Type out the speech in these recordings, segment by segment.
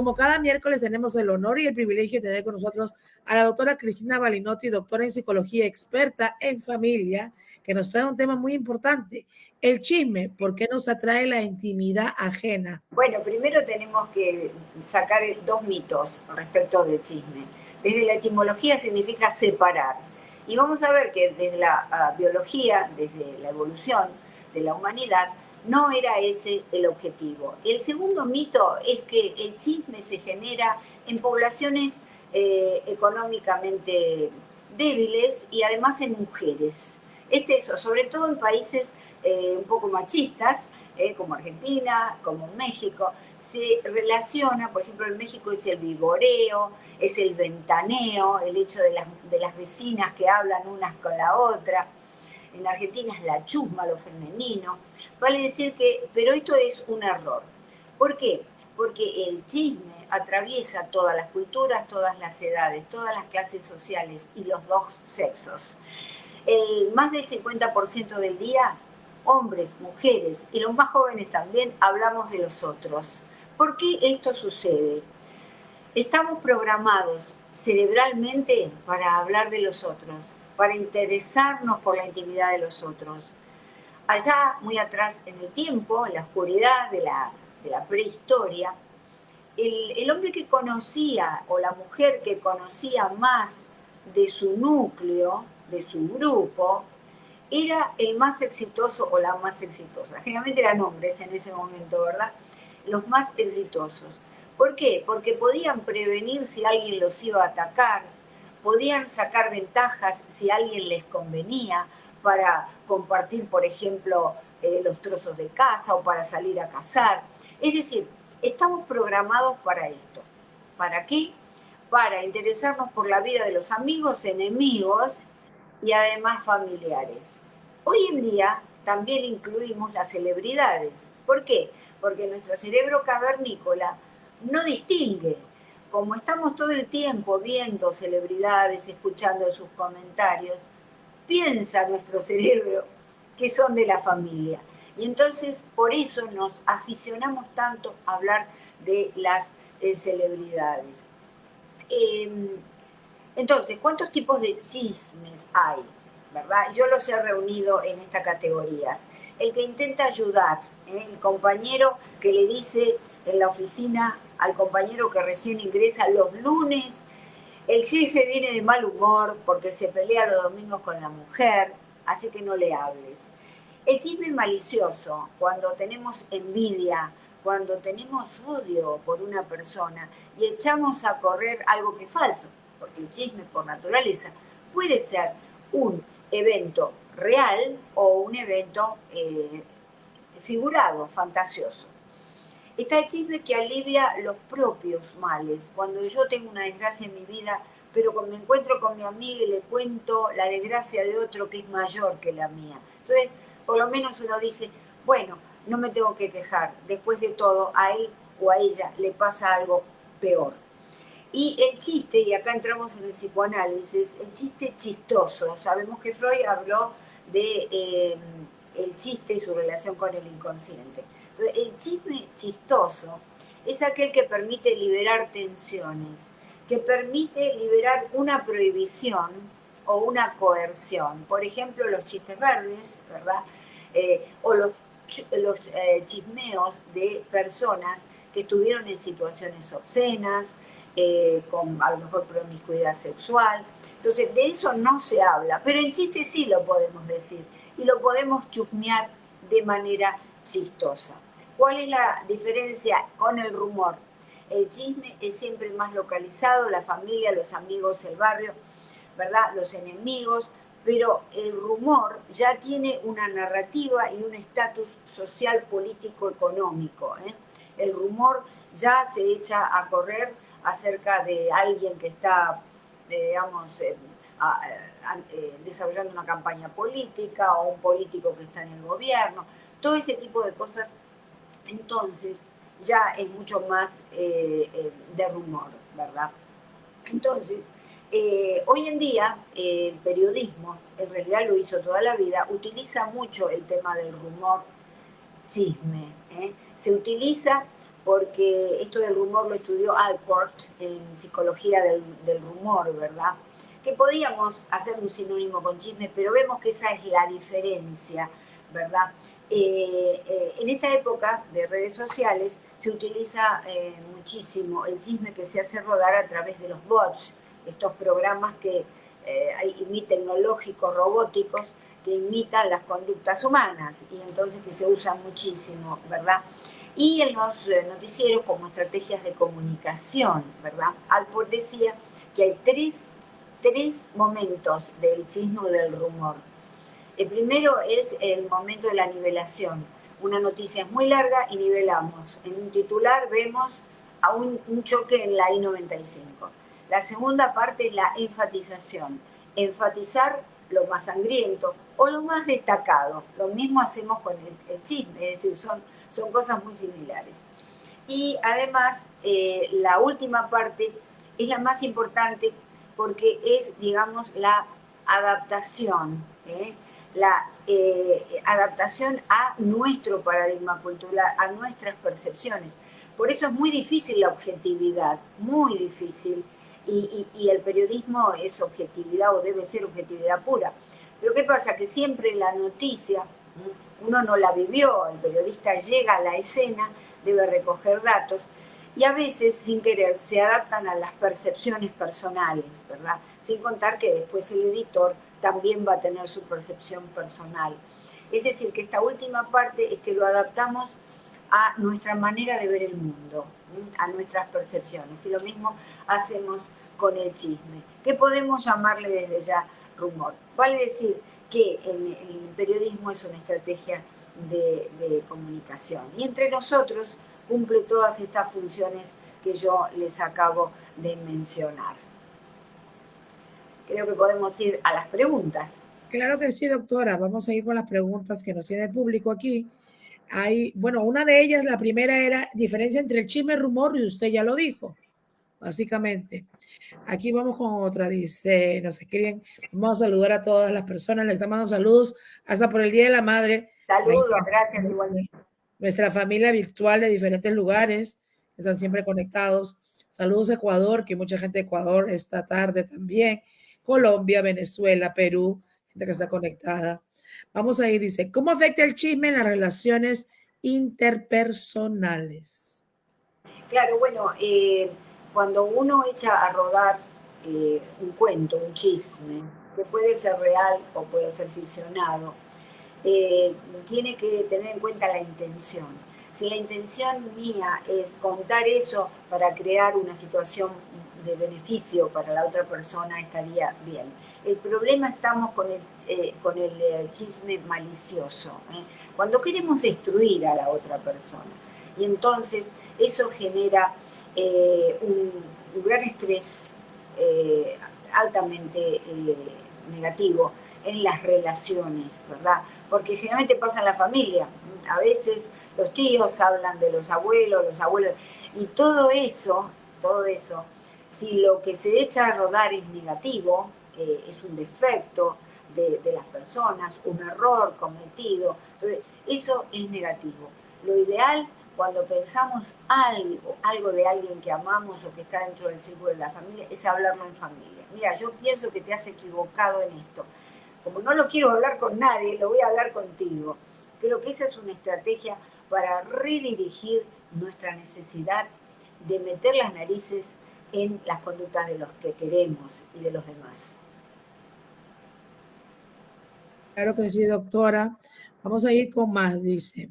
como cada miércoles tenemos el honor y el privilegio de tener con nosotros a la doctora Cristina Balinotti, doctora en psicología, experta en familia, que nos trae un tema muy importante, el chisme. ¿Por qué nos atrae la intimidad ajena? Bueno, primero tenemos que sacar dos mitos respecto del chisme. Desde la etimología significa separar. Y vamos a ver que desde la biología, desde la evolución de la humanidad, no era ese el objetivo. El segundo mito es que el chisme se genera en poblaciones económicamente débiles y además en mujeres. Sobre todo en países un poco machistas, como Argentina, como México, se relaciona, por ejemplo, en México es el viboreo, es el ventaneo, el hecho de las vecinas que hablan unas con la otra. En Argentina es la chusma, lo femenino. Vale decir que, pero esto es un error. ¿Por qué? Porque el chisme atraviesa todas las culturas, todas las edades, todas las clases sociales y los dos sexos. Más del 50% del día, hombres, mujeres y los más jóvenes también, hablamos de los otros. ¿Por qué esto sucede? Estamos programados cerebralmente para hablar de los otros, para interesarnos por la intimidad de los otros. Allá, muy atrás en el tiempo, en la oscuridad de la prehistoria, el hombre que conocía o la mujer que conocía más de su núcleo, de su grupo, era el más exitoso o la más exitosa. Generalmente eran hombres en ese momento, ¿verdad? Los más exitosos. ¿Por qué? Porque podían prevenir si alguien los iba a atacar, podían sacar ventajas si a alguien les convenía para compartir, por ejemplo, los trozos de casa o para salir a cazar. Es decir, estamos programados para esto. ¿Para qué? Para interesarnos por la vida de los amigos, enemigos y además familiares. Hoy en día también incluimos las celebridades. ¿Por qué? Porque nuestro cerebro cavernícola no distingue. Como estamos todo el tiempo viendo celebridades, escuchando sus comentarios, piensa nuestro cerebro que son de la familia. Y entonces por eso nos aficionamos tanto a hablar de las celebridades. Entonces, ¿cuántos tipos de chismes hay? ¿Verdad? Yo los he reunido en estas categorías. El que intenta ayudar, el compañero que le dice en la oficina al compañero que recién ingresa los lunes, el jefe viene de mal humor porque se pelea los domingos con la mujer, así que no le hables. El chisme malicioso, cuando tenemos envidia, cuando tenemos odio por una persona y echamos a correr algo que es falso, porque el chisme por naturaleza puede ser un evento real o un evento figurado, fantasioso. Está el chisme que alivia los propios males. Cuando yo tengo una desgracia en mi vida, pero me encuentro con mi amiga y le cuento la desgracia de otro que es mayor que la mía. Entonces, por lo menos uno dice, bueno, no me tengo que quejar. Después de todo, a él o a ella le pasa algo peor. Y el chiste, y acá entramos en el psicoanálisis, el chiste chistoso. Sabemos que Freud habló de el chiste y su relación con el inconsciente. Entonces, el chisme chistoso es aquel que permite liberar tensiones, que permite liberar una prohibición o una coerción. Por ejemplo, los chistes verdes, ¿verdad? O los chismeos de personas que estuvieron en situaciones obscenas, con a lo mejor promiscuidad sexual. Entonces, de eso no se habla, pero en chiste sí lo podemos decir y lo podemos chusmear de manera chistosa. ¿Cuál es la diferencia con el rumor? El chisme es siempre más localizado, la familia, los amigos, el barrio, ¿verdad? Los enemigos, pero el rumor ya tiene una narrativa y un estatus social, político, económico. El rumor ya se echa a correr acerca de alguien que está, digamos, desarrollando una campaña política o un político que está en el gobierno, todo ese tipo de cosas, entonces ya es mucho más de rumor, ¿verdad? Entonces, hoy en día el periodismo, en realidad lo hizo toda la vida, utiliza mucho el tema del rumor, chisme, se utiliza porque esto del rumor lo estudió Alport en psicología del rumor, ¿verdad? Que podíamos hacer un sinónimo con chisme, pero vemos que esa es la diferencia, ¿verdad? En esta época de redes sociales se utiliza muchísimo el chisme que se hace rodar a través de los bots, estos programas que tecnológicos, robóticos, que imitan las conductas humanas y entonces que se usan muchísimo, ¿verdad? Y en los noticieros como estrategias de comunicación, ¿verdad? Alport decía que hay tres momentos del chisme o del rumor. El primero es el momento de la nivelación. Una noticia es muy larga y nivelamos. En un titular vemos a un choque en la I-95. La segunda parte es la enfatización. Enfatizar lo más sangriento o lo más destacado. Lo mismo hacemos con el chisme, es decir, son cosas muy similares. Y además, la última parte es la más importante porque es, digamos, la adaptación, la adaptación a nuestro paradigma cultural, a nuestras percepciones. Por eso es muy difícil la objetividad, muy difícil, y el periodismo es objetividad o debe ser objetividad pura. Pero ¿qué pasa? Que siempre la noticia, uno no la vivió, el periodista llega a la escena, debe recoger datos, y a veces, sin querer, se adaptan a las percepciones personales, ¿verdad? Sin contar que después el editor también va a tener su percepción personal. Es decir, que esta última parte es que lo adaptamos a nuestra manera de ver el mundo, a nuestras percepciones. Y lo mismo hacemos con el chisme, que podemos llamarle desde ya rumor. Vale decir que el periodismo es una estrategia de comunicación. Y entre nosotros cumple todas estas funciones que yo les acabo de mencionar. Creo que podemos ir a las preguntas. Claro que sí, doctora. Vamos a ir con las preguntas que nos tiene el público aquí. Bueno, una de ellas, la primera era diferencia entre el chisme y el rumor, y usted ya lo dijo, básicamente. Aquí vamos con otra, dice, nos escriben, vamos a saludar a todas las personas, les damos saludos hasta por el Día de la Madre. Saludos, gracias igualmente. Nuestra familia virtual de diferentes lugares, están siempre conectados. Saludos a Ecuador, que mucha gente de Ecuador esta tarde también. Colombia, Venezuela, Perú, gente que está conectada. Vamos a ir, dice, ¿cómo afecta el chisme en las relaciones interpersonales? Claro, bueno, cuando uno echa a rodar un cuento, un chisme, que puede ser real o puede ser ficcionado, tiene que tener en cuenta la intención. Si la intención mía es contar eso para crear una situación de beneficio para la otra persona, estaría bien. El problema estamos con el chisme malicioso, cuando queremos destruir a la otra persona. Y entonces eso genera un gran estrés altamente negativo en las relaciones, ¿verdad? Porque generalmente pasa en la familia. A veces los tíos hablan de los abuelos, y todo eso, si lo que se echa a rodar es negativo, es un defecto de las personas, un error cometido, entonces eso es negativo. Lo ideal, cuando pensamos algo de alguien que amamos o que está dentro del círculo de la familia, es hablarlo en familia. Mira, yo pienso que te has equivocado en esto. Como no lo quiero hablar con nadie, lo voy a hablar contigo. Creo que esa es una estrategia para redirigir nuestra necesidad de meter las narices en las conductas de los que queremos y de los demás. Claro que sí, doctora. Vamos a ir con más, dice.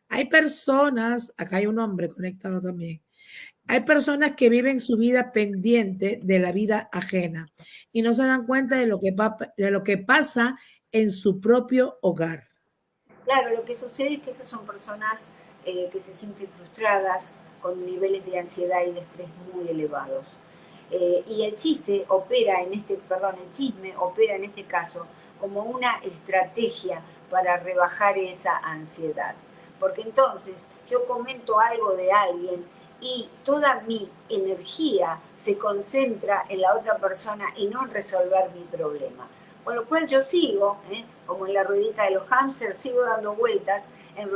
Hay personas, acá hay un hombre conectado también, hay personas que viven su vida pendiente de la vida ajena y no se dan cuenta de lo que pasa en su propio hogar. Claro, lo que sucede es que esas son personas que se sienten frustradas, con niveles de ansiedad y de estrés muy elevados. Y el chisme opera en este caso como una estrategia para rebajar esa ansiedad. Porque entonces yo comento algo de alguien y toda mi energía se concentra en la otra persona y no en resolver mi problema. Con lo cual yo sigo, como en la ruedita de los hámsters, sigo dando vueltas en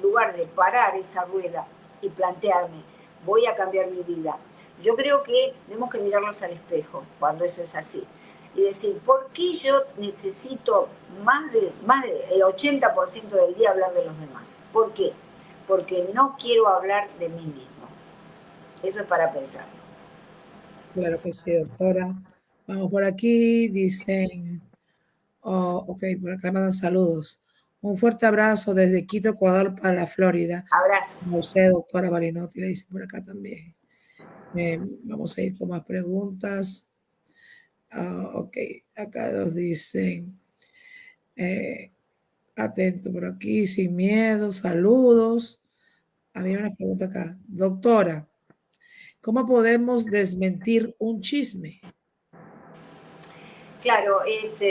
lugar de parar esa rueda y plantearme, voy a cambiar mi vida. Yo creo que tenemos que mirarnos al espejo cuando eso es así y decir, ¿por qué yo necesito más del 80% del día hablar de los demás? ¿Por qué? Porque no quiero hablar de mí mismo. Eso es para pensar. Claro que sí, doctora. Vamos por aquí, dicen, oh, ok, por acá me mandan saludos. Un fuerte abrazo desde Quito, Ecuador, para la Florida. Abrazo. A usted, doctora Balinotti, le dicen por acá también. Vamos a ir con más preguntas. Ok, acá nos dicen, atento por aquí, sin miedo, saludos. Había una pregunta acá. Doctora, ¿cómo podemos desmentir un chisme? Claro, es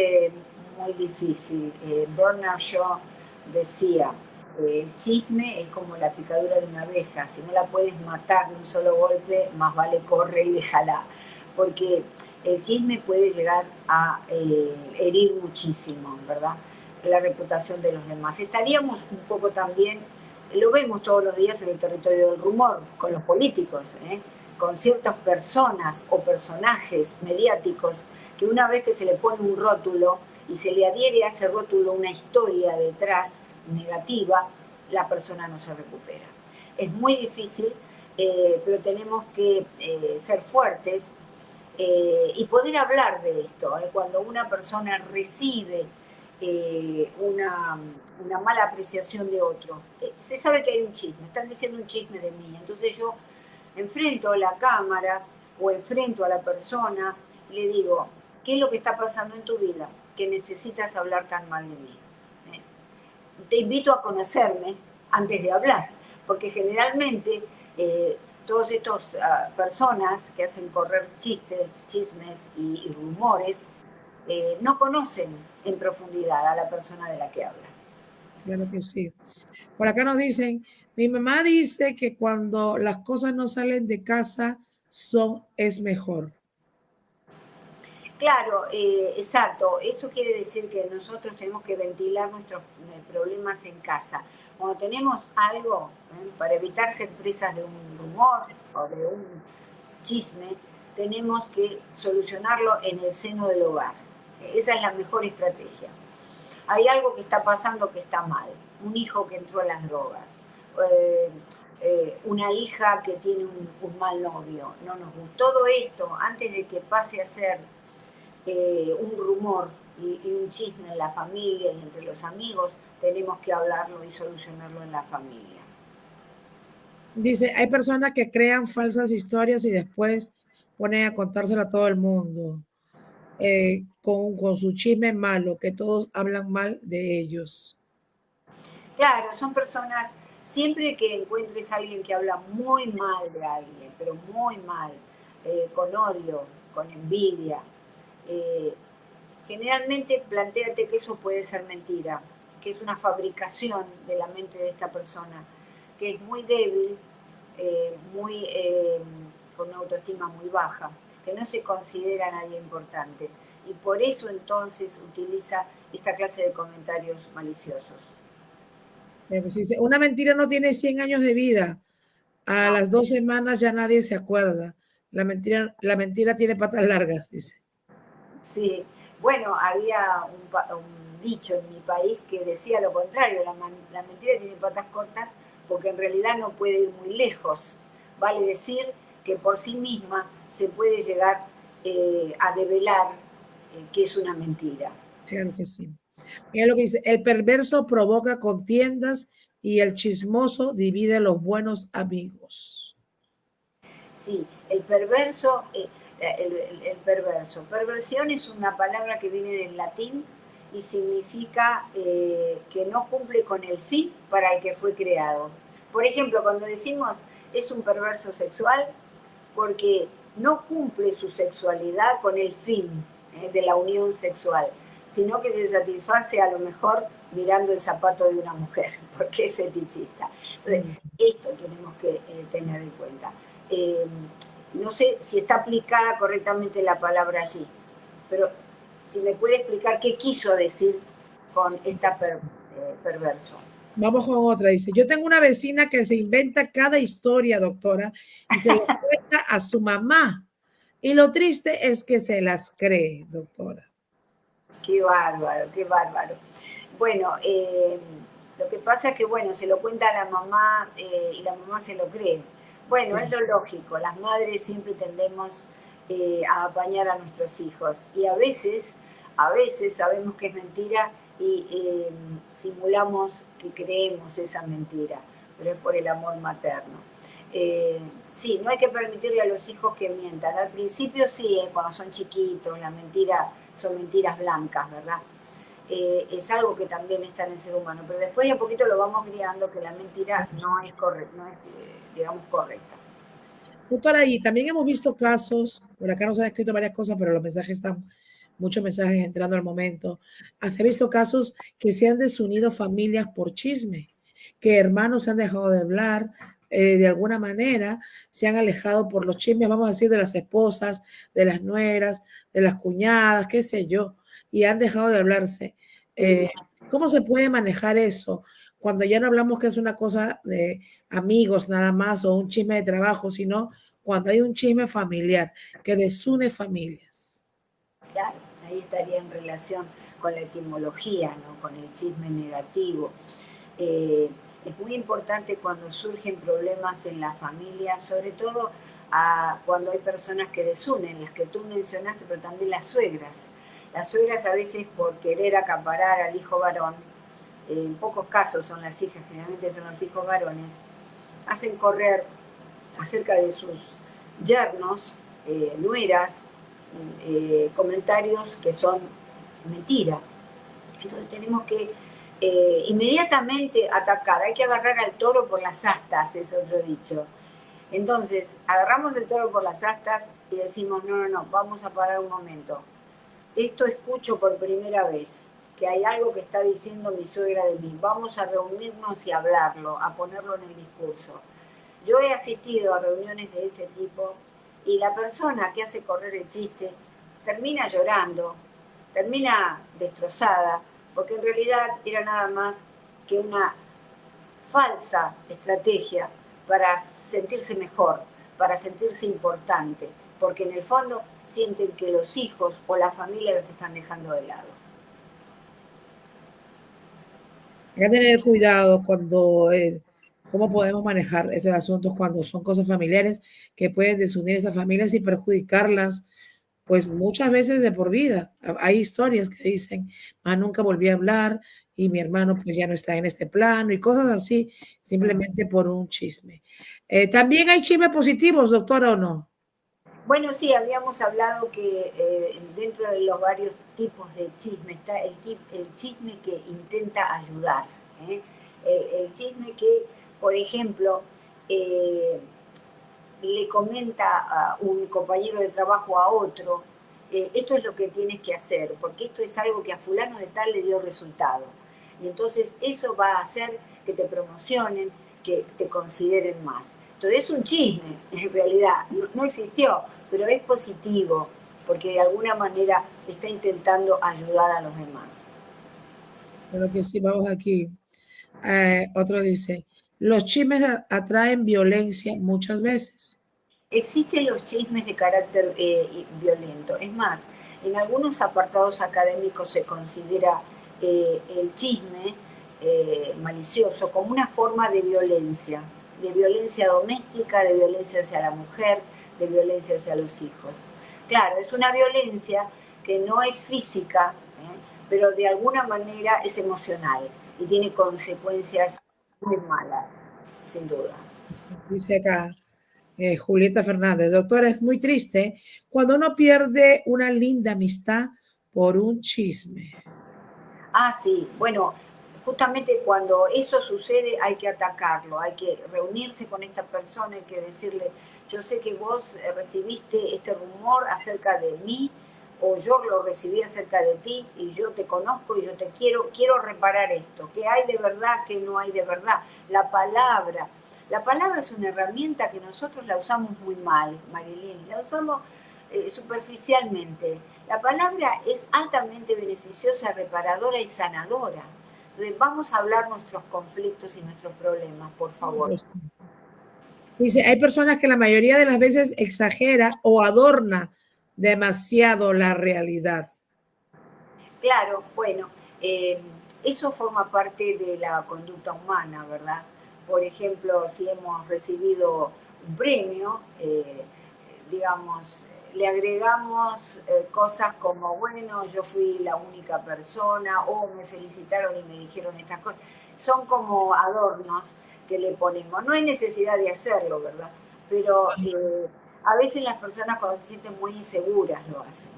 muy difícil. Bernard Shaw decía, el chisme es como la picadura de una abeja, si no la puedes matar de un solo golpe, más vale corre y déjala, porque el chisme puede llegar a herir muchísimo, ¿verdad? La reputación de los demás. Estaríamos un poco también, lo vemos todos los días en el territorio del rumor, con los políticos, con ciertas personas o personajes mediáticos que una vez que se le pone un rótulo y se le adhiere a ese rótulo una historia detrás negativa, la persona no se recupera. Es muy difícil, pero tenemos que ser fuertes y poder hablar de esto. Cuando una persona recibe una mala apreciación de otro, se sabe que hay un chisme, están diciendo un chisme de mí, entonces yo enfrento a la cámara o enfrento a la persona y le digo, ¿qué es lo que está pasando en tu vida que necesitas hablar tan mal de mí? Te invito a conocerme antes de hablar, porque generalmente todas estas personas que hacen correr chistes, chismes y rumores, no conocen en profundidad a la persona de la que habla. Claro que sí. Por acá nos dicen, mi mamá dice que cuando las cosas no salen de casa es mejor. Claro, exacto. Eso quiere decir que nosotros tenemos que ventilar nuestros problemas en casa. Cuando tenemos algo, para evitar ser presas de un rumor o de un chisme, tenemos que solucionarlo en el seno del hogar. Esa es la mejor estrategia. Hay algo que está pasando que está mal. Un hijo que entró a las drogas. Una hija que tiene un mal novio. No nos gusta. Todo esto, antes de que pase a ser un rumor y un chisme en la familia y entre los amigos, tenemos que hablarlo y solucionarlo en la familia. Dice, hay personas que crean falsas historias y después ponen a contárselo a todo el mundo con su chisme malo, que todos hablan mal de ellos. Claro, son personas, siempre que encuentres a alguien que habla muy mal de alguien, pero muy mal, con odio, con envidia, generalmente plantéate que eso puede ser mentira, que es una fabricación de la mente de esta persona, que es muy débil, con una autoestima muy baja, que no se considera nadie importante. Y por eso entonces utiliza esta clase de comentarios maliciosos. Una mentira no tiene 100 años de vida. A las 2 semanas ya nadie se acuerda. La mentira tiene patas largas, dice. Sí, bueno, había un dicho en mi país que decía lo contrario, la mentira tiene patas cortas porque en realidad no puede ir muy lejos. Vale decir que por sí misma se puede llegar a develar que es una mentira. Claro que sí. Mira lo que dice, el perverso provoca contiendas y el chismoso divide los buenos amigos. Sí, el perverso, el perverso. Perversión es una palabra que viene del latín y significa que no cumple con el fin para el que fue creado. Por ejemplo, cuando decimos es un perverso sexual, porque no cumple su sexualidad con el fin de la unión sexual, sino que se satisface a lo mejor mirando el zapato de una mujer, porque es fetichista. Entonces, esto tenemos que tener en cuenta. No sé si está aplicada correctamente la palabra allí, pero si me puede explicar qué quiso decir con esta perverso. Vamos con otra. Dice, yo tengo una vecina que se inventa cada historia, doctora, y se lo cuenta a su mamá. Y lo triste es que se las cree, doctora. Qué bárbaro, qué bárbaro. Bueno, lo que pasa es que, bueno, se lo cuenta a la mamá y la mamá se lo cree. Bueno, es lo lógico, las madres siempre tendemos a apañar a nuestros hijos y a veces sabemos que es mentira y simulamos que creemos esa mentira, pero es por el amor materno. Eh, sí, no hay que permitirle a los hijos que mientan. Al principio sí, cuando son chiquitos, la mentira son mentiras blancas, ¿verdad? Es algo que también está en el ser humano, pero después de a poquito lo vamos criando que la mentira no es correcta, no es, digamos, correcta. Doctora, y también hemos visto casos, por acá nos han escrito varias cosas, pero los mensajes están, muchos mensajes entrando al momento. Se ha visto casos que se han desunido familias por chisme, que hermanos se han dejado de hablar, de alguna manera se han alejado por los chismes, vamos a decir, de las esposas, de las nueras, de las cuñadas, qué sé yo, y han dejado de hablarse. ¿Cómo se puede manejar eso cuando ya no hablamos que es una cosa de amigos nada más o un chisme de trabajo, sino cuando hay un chisme familiar que desune familias? Claro, ahí estaría en relación con la etimología, ¿no? Con el chisme negativo. Es muy importante cuando surgen problemas en la familia, sobre todo cuando hay personas que desunen, las que tú mencionaste, pero también las suegras. Las suegras a veces por querer acaparar al hijo varón, en pocos casos son las hijas, generalmente son los hijos varones, hacen correr acerca de sus yernos, nueras, comentarios que son mentira. Entonces tenemos que inmediatamente atacar, hay que agarrar al toro por las astas, es otro dicho. Entonces, agarramos el toro por las astas y decimos, no, vamos a parar un momento. Esto escucho por primera vez, que hay algo que está diciendo mi suegra de mí. Vamos a reunirnos y hablarlo, a ponerlo en el discurso. Yo he asistido a reuniones de ese tipo y la persona que hace correr el chiste termina llorando, termina destrozada, porque en realidad era nada más que una falsa estrategia para sentirse mejor, para sentirse importante, porque en el fondo sienten que los hijos o la familia los están dejando de lado. Hay que tener cuidado cuando, cómo podemos manejar esos asuntos cuando son cosas familiares que pueden desunir esas familias y perjudicarlas, pues muchas veces de por vida. Hay historias que dicen, nunca volví a hablar y mi hermano pues ya no está en este plano y cosas así, simplemente por un chisme. También hay chismes positivos, doctora, ¿o no? Bueno, sí, habíamos hablado que dentro de los varios tipos de chisme está el chisme que intenta ayudar. ¿Eh? El chisme que, por ejemplo, le comenta a un compañero de trabajo a otro, esto es lo que tienes que hacer, porque esto es algo que a fulano de tal le dio resultado. Y entonces eso va a hacer que te promocionen, que te consideren más. Entonces es un chisme, en realidad, no existió, pero es positivo, porque de alguna manera está intentando ayudar a los demás. Pero que sí, vamos aquí. Otro dice, los chismes atraen violencia muchas veces. Existen los chismes de carácter violento. Es más, en algunos apartados académicos se considera el chisme malicioso como una forma de violencia doméstica, de violencia hacia la mujer, de violencia hacia los hijos. Claro, es una violencia que no es física, pero de alguna manera es emocional y tiene consecuencias muy malas, sin duda. Dice acá Julieta Fernández, doctora, es muy triste cuando uno pierde una linda amistad por un chisme. Ah, sí, bueno, justamente cuando eso sucede hay que atacarlo, hay que reunirse con esta persona, hay que decirle, yo sé que vos recibiste este rumor acerca de mí o yo lo recibí acerca de ti y yo te conozco y yo te quiero reparar esto, qué hay de verdad, qué no hay de verdad. La palabra es una herramienta que nosotros la usamos muy mal, Marilyn, la usamos superficialmente. La palabra es altamente beneficiosa, reparadora y sanadora. Entonces, vamos a hablar nuestros conflictos y nuestros problemas, por favor. Dice, hay personas que la mayoría de las veces exagera o adorna demasiado la realidad. Claro, bueno, eso forma parte de la conducta humana, ¿verdad? Por ejemplo, si hemos recibido un premio, digamos, le agregamos cosas como, bueno, yo fui la única persona, o me felicitaron y me dijeron estas cosas. Son como adornos que le ponemos. No hay necesidad de hacerlo, ¿verdad? Pero a veces las personas cuando se sienten muy inseguras lo hacen.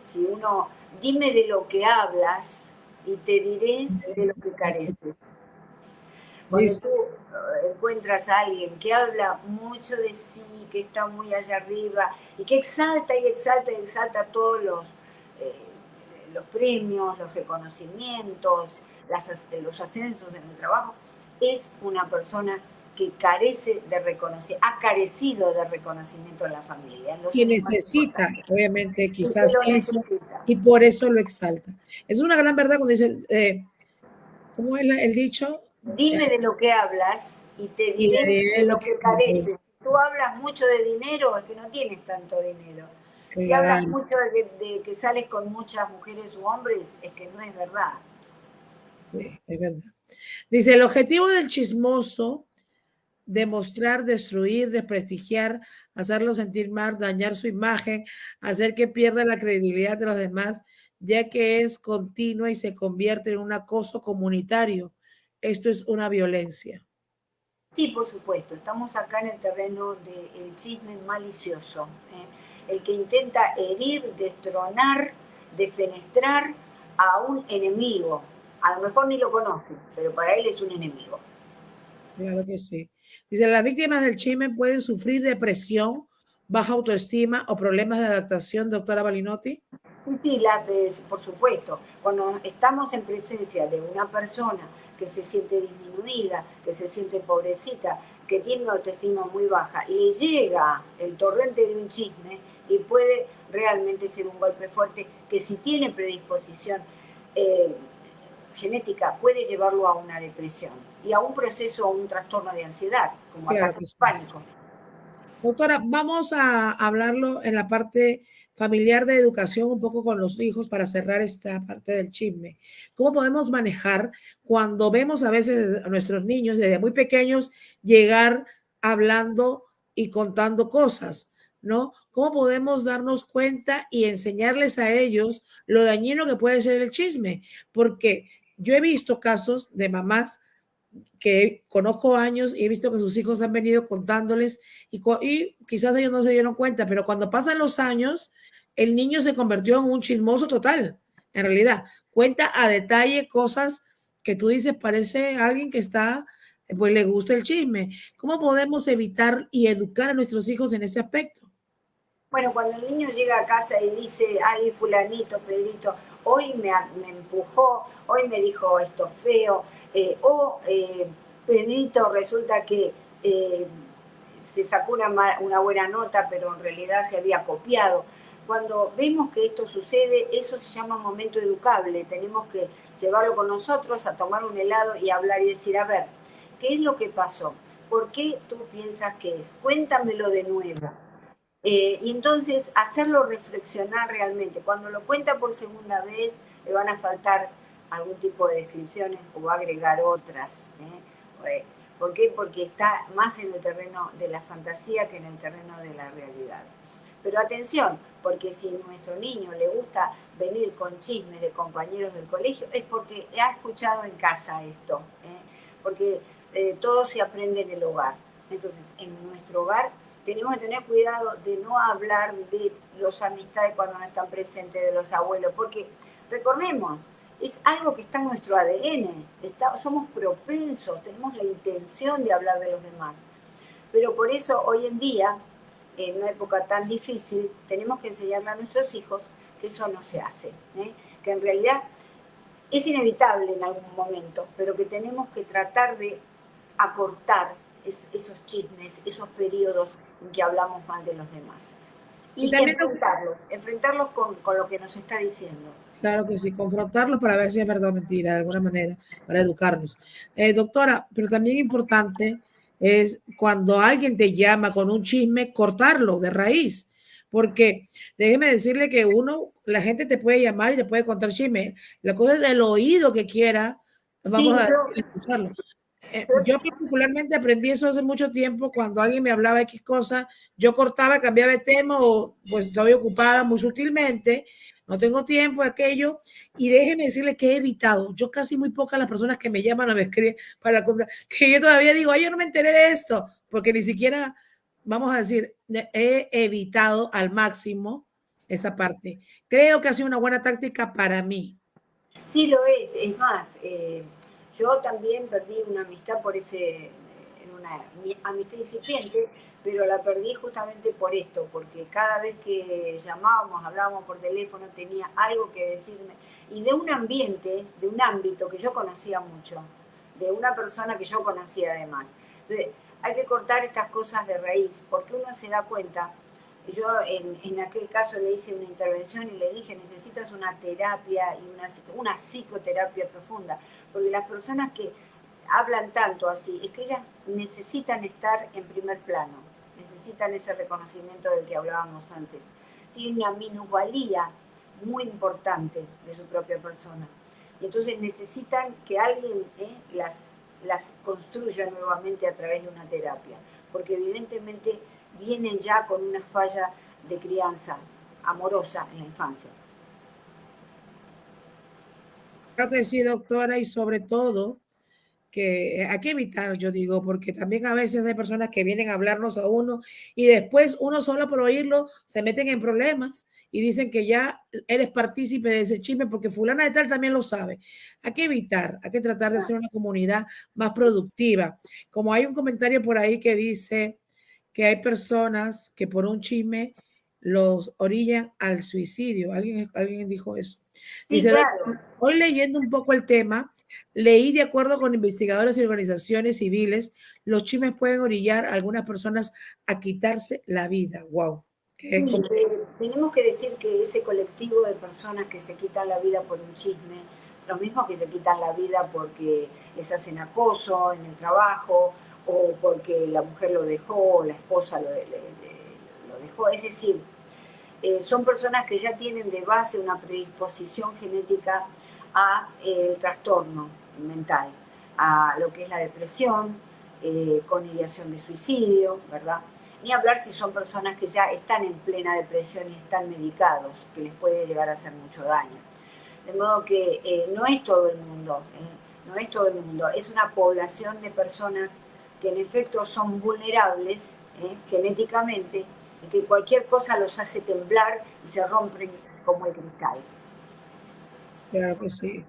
Si uno, dime de lo que hablas y te diré de lo que careces. Cuando Dice, tú encuentras a alguien que habla mucho de sí, que está muy allá arriba y que exalta y exalta y exalta todos los premios, los reconocimientos, los ascensos en el trabajo, es una persona que carece de reconocimiento, ha carecido de reconocimiento en la familia, en los y seres más necesita, importantes, obviamente, y que quizás lo eso, necesita. y por eso lo exalta. Es una gran verdad cuando dice, ¿cómo es el dicho? Dime de lo que hablas y te Y diré de de lo lo que... que careces. Si tú hablas mucho de dinero, es que no tienes tanto dinero. Si hablas Claro, mucho de que sales con muchas mujeres u hombres, es que no es verdad. sí, es verdad. Dice, el objetivo del chismoso, demostrar, destruir, desprestigiar, hacerlo sentir mal, dañar su imagen, hacer que pierda la credibilidad de los demás, ya que es continua y se convierte en un acoso comunitario. Esto es una violencia. Sí, por supuesto, estamos acá en el terreno del chisme malicioso, el que intenta herir, destronar, defenestrar a un enemigo. A lo mejor ni lo conoce, pero para él es un enemigo. Claro que sí. Dice, las víctimas del chisme pueden sufrir depresión, baja autoestima o problemas de adaptación, doctora Balinotti. Sí, por supuesto. Cuando estamos en presencia de una persona que se siente disminuida, que se siente pobrecita, que tiene una autoestima muy baja, le llega el torrente de un chisme y puede realmente ser un golpe fuerte que si tiene predisposición eh, genética puede llevarlo a una depresión y a un proceso, a un trastorno de ansiedad, como Claro ataque que de sí. pánico. Doctora, vamos a hablarlo en la parte familiar de educación un poco con los hijos para cerrar esta parte del chisme. ¿Cómo podemos manejar cuando vemos a veces a nuestros niños desde muy pequeños llegar hablando y contando cosas, ¿no? ¿Cómo podemos darnos cuenta y enseñarles a ellos lo dañino que puede ser el chisme? Porque yo he visto casos de mamás que conozco años y he visto que sus hijos han venido contándoles y quizás ellos no se dieron cuenta, pero cuando pasan los años, el niño se convirtió en un chismoso total, en realidad. Cuenta a detalle cosas que tú dices, parece alguien que está, pues le gusta el chisme. ¿Cómo podemos evitar y educar a nuestros hijos en ese aspecto? Bueno, cuando el niño llega a casa y dice, ay, fulanito, Pedrito, hoy me empujó, hoy me dijo esto feo, Pedrito resulta que se sacó una buena nota, pero en realidad se había copiado. Cuando vemos que esto sucede, eso se llama momento educable. Tenemos que llevarlo con nosotros a tomar un helado y hablar y decir, a ver, ¿qué es lo que pasó? ¿Por qué tú piensas que es? Cuéntamelo de nuevo. Y entonces hacerlo reflexionar realmente. Cuando lo cuenta por segunda vez, le van a faltar algún tipo de descripciones o va a agregar otras. ¿Por qué? Porque está más en el terreno de la fantasía que en el terreno de la realidad. Pero atención, porque si a nuestro niño le gusta venir con chismes de compañeros del colegio, es porque ha escuchado en casa esto, porque todo se aprende en el hogar. Entonces, en nuestro hogar tenemos que tener cuidado de no hablar de los amistades cuando no están presentes, de los abuelos, porque recordemos, es algo que está en nuestro ADN, somos propensos, tenemos la intención de hablar de los demás. Pero por eso hoy en día, en una época tan difícil, tenemos que enseñarle a nuestros hijos que eso no se hace, que en realidad es inevitable en algún momento, pero que tenemos que tratar de acortar esos chismes, esos periodos en que hablamos mal de los demás. Y Y también enfrentarlos con lo que nos está diciendo. Claro que sí, confrontarlos para ver si es verdad o mentira, de alguna manera, para educarlos. Doctora, pero también importante es cuando alguien te llama con un chisme, cortarlo de raíz, porque déjeme decirle que la gente te puede llamar y te puede contar chisme. La cosa es el oído que quiera, vamos Sí, a escucharlo. Yo particularmente aprendí eso hace mucho tiempo, cuando alguien me hablaba de X cosa, yo cortaba, cambiaba de tema o pues estoy ocupada muy sutilmente, no tengo tiempo, aquello, y déjeme decirle que he evitado, yo casi muy pocas las personas que me llaman o me escriben para contar, que yo todavía digo, ay, yo no me enteré de esto, porque ni siquiera, vamos a decir, he evitado al máximo esa parte. Creo que ha sido una buena táctica para mí. sí lo es más, yo también perdí una amistad por en una amistad incipiente, pero la perdí justamente por esto, porque cada vez que llamábamos, hablábamos por teléfono, tenía algo que decirme, y de un ambiente, de un ámbito que yo conocía mucho, de una persona que yo conocía además. Entonces, hay que cortar estas cosas de raíz, porque uno se da cuenta. Yo en aquel caso le hice una intervención y le dije, necesitas una terapia y una psicoterapia profunda, porque las personas que hablan tanto así, es que ellas necesitan estar en primer plano, necesitan ese reconocimiento del que hablábamos antes. Tienen una minusvalía muy importante de su propia persona. Y entonces necesitan que alguien las construya nuevamente a través de una terapia, porque evidentemente vienen ya con una falla de crianza amorosa en la infancia. Creo que sí, doctora, y sobre todo que hay que evitar, yo digo, porque también a veces hay personas que vienen a hablarnos a uno y después uno solo por oírlo se meten en problemas y dicen que ya eres partícipe de ese chisme porque fulana de tal también lo sabe. Hay que evitar, hay que tratar de ser una comunidad más productiva. Como hay un comentario por ahí que dice que hay personas que por un chisme los orillan al suicidio. Alguien dijo eso. Sí, Dice, claro. hoy leyendo un poco el tema, leí de acuerdo con investigadores y organizaciones civiles, los chismes pueden orillar a algunas personas a quitarse la vida. Wow. Sí, tenemos que decir que ese colectivo de personas que se quitan la vida por un chisme, los mismos que se quitan la vida porque les hacen acoso en el trabajo o porque la mujer lo dejó, la esposa lo dejó, es decir, son personas que ya tienen de base una predisposición genética a el trastorno mental, a lo que es la depresión, con ideación de suicidio, ¿verdad? Ni hablar si son personas que ya están en plena depresión y están medicados, que les puede llegar a hacer mucho daño. De modo que no es todo el mundo, no es todo el mundo, es una población de personas que en efecto son vulnerables genéticamente y que cualquier cosa los hace temblar y se rompen como el cristal. Claro que sí.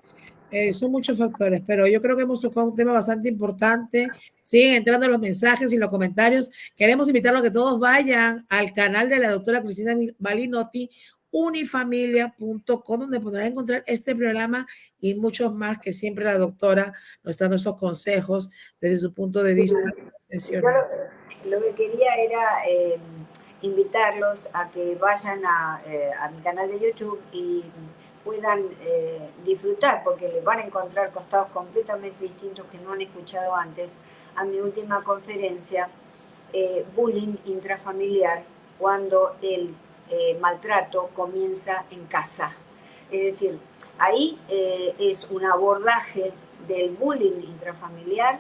Son muchos factores, pero yo creo que hemos tocado un tema bastante importante. Siguen entrando los mensajes y los comentarios. Queremos invitarlos a que todos vayan al canal de la doctora Cristina Balinotti, unifamilia.com, donde podrán encontrar este programa y muchos más que siempre la doctora nos está dando estos consejos desde su punto de vista profesional. Lo que quería era invitarlos a que vayan a mi canal de YouTube y puedan disfrutar, porque les van a encontrar costados completamente distintos que no han escuchado antes, a mi última conferencia, Bullying Intrafamiliar, cuando el maltrato comienza en casa. Es decir, ahí es un abordaje del bullying intrafamiliar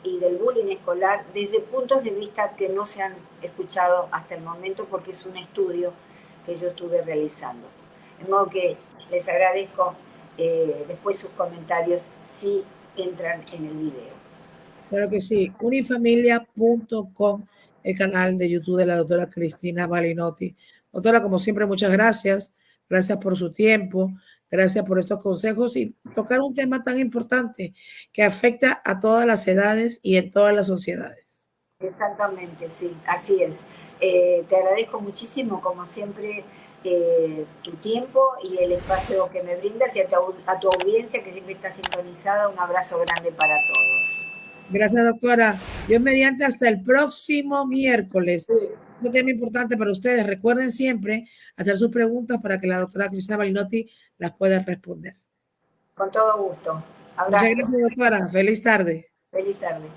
y del bullying escolar desde puntos de vista que no se han escuchado hasta el momento, porque es un estudio que yo estuve realizando. De modo que les agradezco después sus comentarios si entran en el video. Claro que sí, unifamilia.com, el canal de YouTube de la doctora Cristina Balinotti. Doctora, como siempre, muchas gracias. Gracias por su tiempo, gracias por estos consejos y tocar un tema tan importante que afecta a todas las edades y en todas las sociedades. Exactamente, sí, así es. Te agradezco muchísimo, como siempre, tu tiempo y el espacio que me brindas y a tu audiencia que siempre está sintonizada. Un abrazo grande para todos. Gracias, doctora. Dios mediante, hasta el próximo miércoles. Sí. Un tema importante para ustedes. Recuerden siempre hacer sus preguntas para que la doctora Cristina Balinotti las pueda responder. Con todo gusto. Muchas Abrazo. gracias, doctora. Feliz tarde. Feliz tarde.